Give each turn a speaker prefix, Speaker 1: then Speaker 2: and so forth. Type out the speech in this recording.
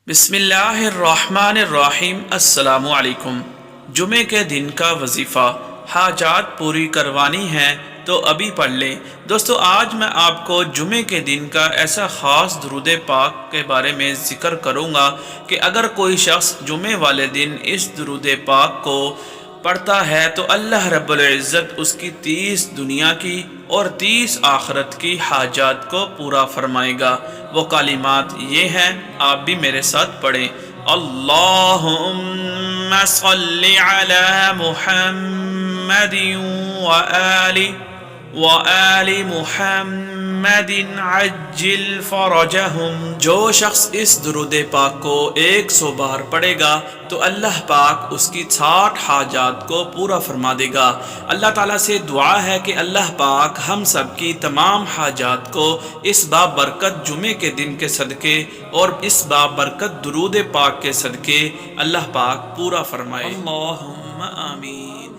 Speaker 1: بسم اللہ الرحمن الرحیم۔ السلام علیکم۔ جمعے کے دن کا وظیفہ، حاجات پوری کروانی ہے تو ابھی پڑھ لیں۔ دوستو، آج میں آپ کو جمعے کے دن کا ایسا خاص درود پاک کے بارے میں ذکر کروں گا کہ اگر کوئی شخص جمعے والے دن اس درود پاک کو پڑھتا ہے تو اللہ رب العزت اس کی 30 دنیا کی اور 30 آخرت کی حاجات کو پورا فرمائے گا۔ وہ کلمات یہ ہیں، آپ بھی میرے ساتھ پڑھیں۔ اللہم صلی علی محمد وآل محمد عجل فرجہم۔ جو شخص اس درود پاک کو 100 بار پڑھے گا تو اللہ پاک اس کی 60 حاجات کو پورا فرما دے گا۔ اللہ تعالیٰ سے دعا ہے کہ اللہ پاک ہم سب کی تمام حاجات کو اس بابرکت جمعے کے دن کے صدقے اور اس بابرکت درود پاک کے صدقے اللہ پاک پورا فرمائے۔ اللہم آمین۔